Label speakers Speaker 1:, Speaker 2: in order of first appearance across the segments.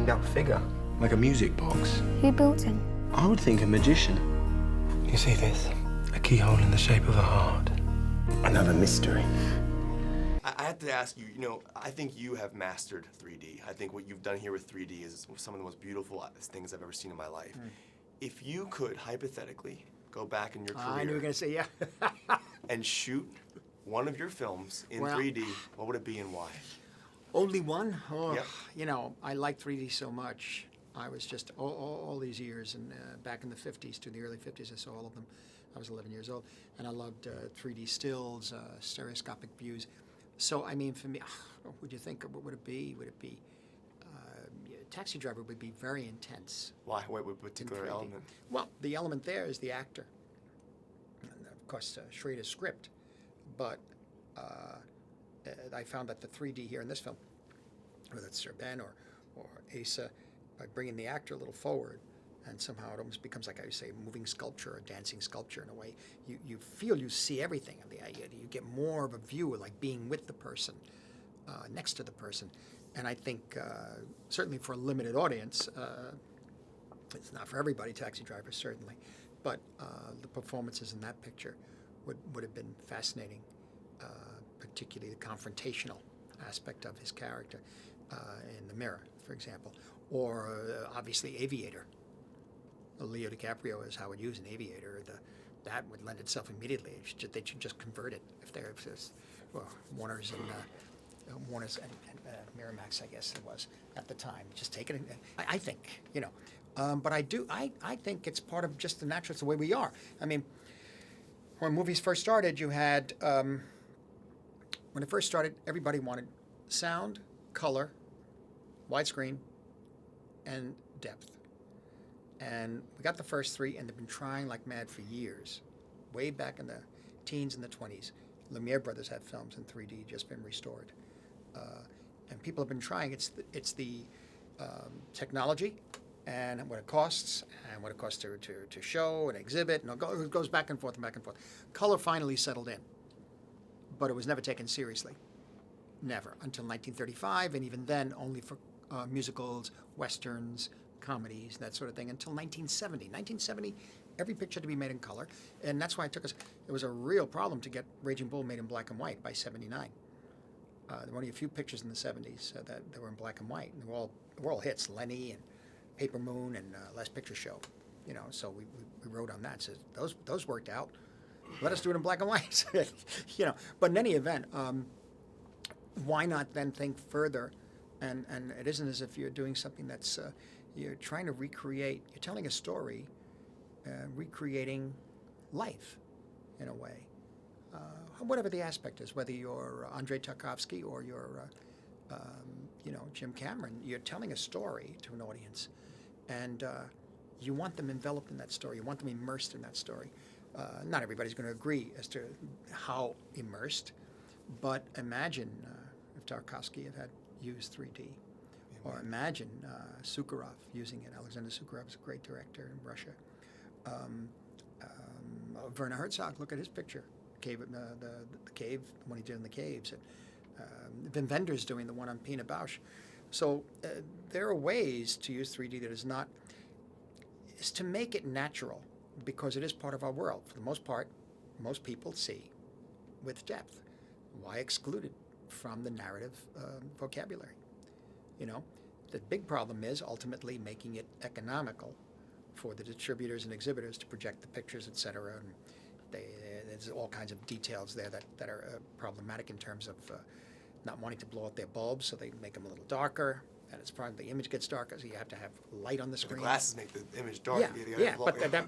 Speaker 1: wind-up figure, like a music box.
Speaker 2: Who built him?
Speaker 1: I would think a magician. You see this? A keyhole in the shape of a heart. Another mystery.
Speaker 3: I have to ask you, you know, I think you have mastered 3D. I think what you've done here with 3D is some of the most beautiful things I've ever seen in my life. If you could, hypothetically, go back in your career...
Speaker 4: I knew you were going to say yeah.
Speaker 3: ...and shoot one of your films in 3D, what would it be and why?
Speaker 4: Only one? Oh,
Speaker 3: yep.
Speaker 4: You know, I like 3D so much. I was just, all these years, and back in the 50s to the early 50s, I saw all of them. I was 11 years old, and I loved 3D stills, stereoscopic views. So, I mean, for me, what would you think? What would it be? Would it be, Taxi Driver would be very intense.
Speaker 3: Why? What particular element?
Speaker 4: Well, the element there is the actor. And of course, Schrader's script. But I found that the 3D here in this film, whether it's Sir Ben or Asa, by bringing the actor a little forward, and somehow it almost becomes like I would say, a moving sculpture, a dancing sculpture in a way. You feel you see everything. You get more of a view, like being with the person, next to the person. And I think, certainly for a limited audience, it's not for everybody, Taxi Driver, certainly, but the performances in that picture would have been fascinating, particularly the confrontational aspect of his character in The Mirror, for example, or obviously Aviator. Leo DiCaprio is Howard Hughes in Aviator. That would lend itself immediately. They should just convert it if there's Warner's and Miramax, I guess it was at the time. Just take it. I think, you know, but I think it's part of just the natural. It's the way we are. I mean, when movies first started, you had when it first started, everybody wanted sound, color, widescreen, and depth. And we got the first three, and they've been trying like mad for years. Way back in the teens and the 20s, Lumiere brothers had films in 3D, just been restored. And people have been trying. It's the technology and what it costs to show and exhibit. And it goes back and forth and back and forth. Color finally settled in, but it was never taken seriously. Never, until 1935, and even then only for musicals, westerns, comedies, that sort of thing, until 1970. 1970, every picture had to be made in color, and that's why it was a real problem to get Raging Bull made in black and white by 79. There were only a few pictures in the 70s that were in black and white, and they were all hits, Lenny and Paper Moon and Last Picture Show, you know, so we wrote on that, so those worked out. Let us do it in black and white, you know, but in any event, why not then think further, and it isn't as if you're doing something that's you're trying to recreate, you're telling a story, recreating life in a way. Whatever the aspect is, whether you're Andrei Tarkovsky or you're, you know, Jim Cameron, you're telling a story to an audience. And you want them enveloped in that story. You want them immersed in that story. Not everybody's going to agree as to how immersed, but imagine if Tarkovsky had used 3D. Or imagine Sukharov using it. Alexander Sukharov is a great director in Russia. Werner Herzog, look at his picture. The cave, the one he did in the caves. Wim Wenders doing the one on Pina Bausch. So there are ways to use 3D that is to make it natural, because it is part of our world. For the most part, most people see with depth. Why exclude it from the narrative vocabulary? You know, the big problem is ultimately making it economical for the distributors and exhibitors to project the pictures, et cetera. And there's all kinds of details there that are problematic in terms of not wanting to blow out their bulbs, so they make them a little darker. And it's probably the image gets darker, so you have to have light on the screen.
Speaker 3: The glasses make the image dark.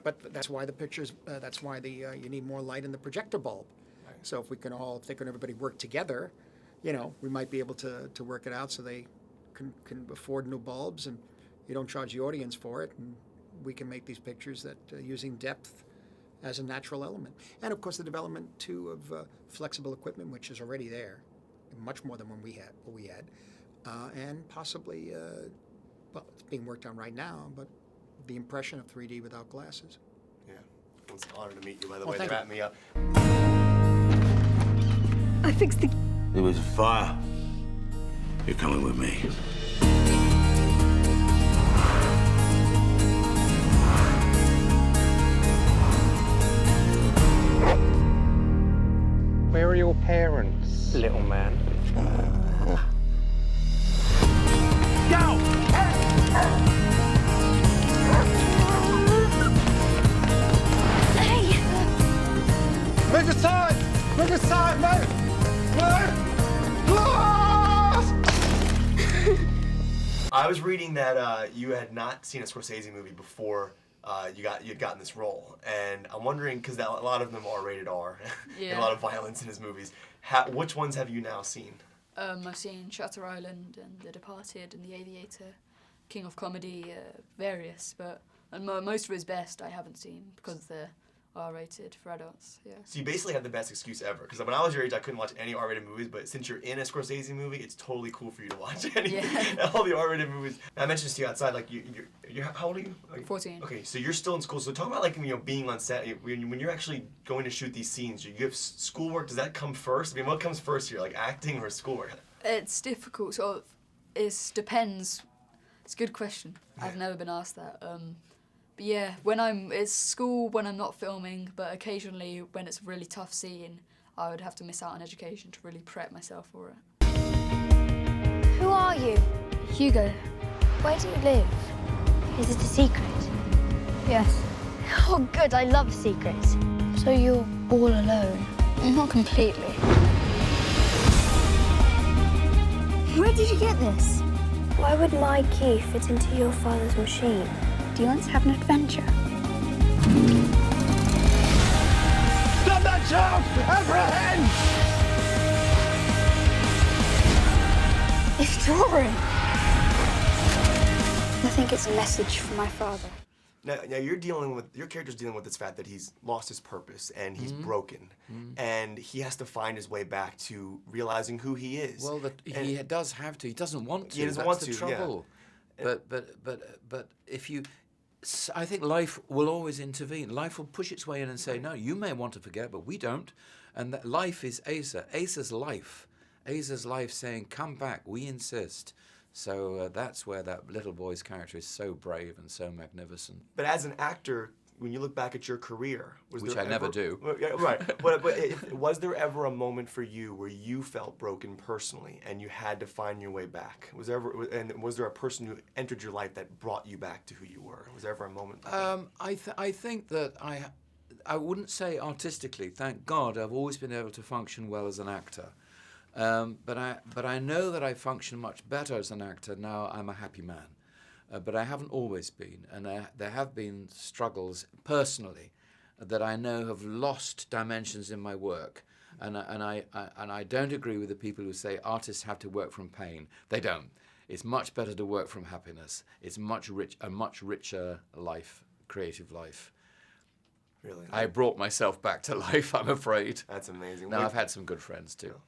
Speaker 4: But that's why the pictures. That's why you need more light in the projector bulb. Right. So if everybody work together, you know, we might be able to work it out so they can afford new bulbs, and you don't charge the audience for it, and we can make these pictures that using depth as a natural element. And of course the development too of flexible equipment, which is already there, much more than what we had, and possibly, well, it's being worked on right now, but the impression of 3D without glasses.
Speaker 3: Yeah, it was an honor to meet you, by the
Speaker 4: way.
Speaker 3: They wrapped me up.
Speaker 2: I fixed the...
Speaker 5: It was a fire. You're coming with me.
Speaker 1: your parents, little man. Go!
Speaker 2: Hey!
Speaker 1: Move aside! Move aside! Move!
Speaker 3: I was reading that you had not seen a Scorsese movie before you'd gotten this role, and I'm wondering, because a lot of them are rated R,
Speaker 5: Yeah.
Speaker 3: and a lot of violence in his movies. Which ones have you now seen?
Speaker 5: I've seen Shutter Island and The Departed and The Aviator, King of Comedy, various, but most of his best I haven't seen because they're R-rated for adults. Yeah.
Speaker 3: So you basically have the best excuse ever, because when I was your age, I couldn't watch any R-rated movies, but since you're in a Scorsese movie, it's totally cool for you to watch all the R-rated movies. I mentioned this to you outside, like, you're how old are you? Like,
Speaker 5: 14.
Speaker 3: Okay, so you're still in school, so talk about, like, being on set, when you're actually going to shoot these scenes, you have schoolwork, does that come first? I mean, what comes first here, like acting or schoolwork?
Speaker 5: It's difficult, sort of, it depends. It's a good question. I've never been asked that. But yeah, it's school when I'm not filming, but occasionally when it's a really tough scene, I would have to miss out on education to really prep myself for it.
Speaker 2: Who are you? Hugo. Where do you live? Is it a secret? Yes. Oh, good. I love secrets. So you're all alone? Not completely. Where did you get this? Why would my key fit into your father's machine? Do you want to have an adventure?
Speaker 1: Stop that child! Apprehend!
Speaker 2: It's drawing. I think it's a message from my father.
Speaker 3: Now your character's dealing with this fact that he's lost his purpose and he's broken, and he has to find his way back to realizing who he is.
Speaker 6: Well, he does have to. He doesn't want to.
Speaker 3: He doesn't
Speaker 6: That's
Speaker 3: want
Speaker 6: the
Speaker 3: to,
Speaker 6: trouble.
Speaker 3: yeah.
Speaker 6: But if you, I think life will always intervene. Life will push its way in and say, no, you may want to forget, but we don't. And that life is Asa. Asa's life. Asa's life saying, come back. We insist. So that's where that little boy's character is so brave and so magnificent.
Speaker 3: But as an actor, when you look back at your career,
Speaker 6: Which I never do.
Speaker 3: Right. But was there ever a moment for you where you felt broken personally and you had to find your way back? Was there a person who entered your life that brought you back to who you were? Was there ever a moment?
Speaker 6: I think that I wouldn't say artistically. Thank God, I've always been able to function well as an actor. But I know that I function much better as an actor now. I'm a happy man. But I haven't always been, and there have been struggles personally that I know have lost dimensions in my work, and I don't agree with the people who say artists have to work from pain. They don't. It's much better to work from happiness. It's a much richer life, creative life.
Speaker 3: Really?
Speaker 6: I brought myself back to life, I'm afraid.
Speaker 3: That's amazing.
Speaker 6: Now I've had some good friends too.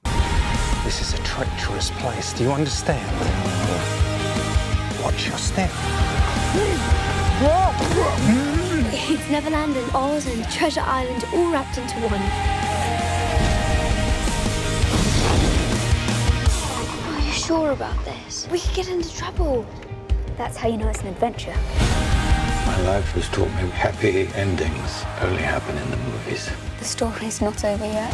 Speaker 1: This is a treacherous place. Do you understand? Watch your step.
Speaker 2: It's Neverland and Oz and Treasure Island all wrapped into one. Are you sure about this? We could get into trouble. That's how you know it's an adventure.
Speaker 7: My life has taught me happy endings only happen in the movies.
Speaker 2: The story's not over yet.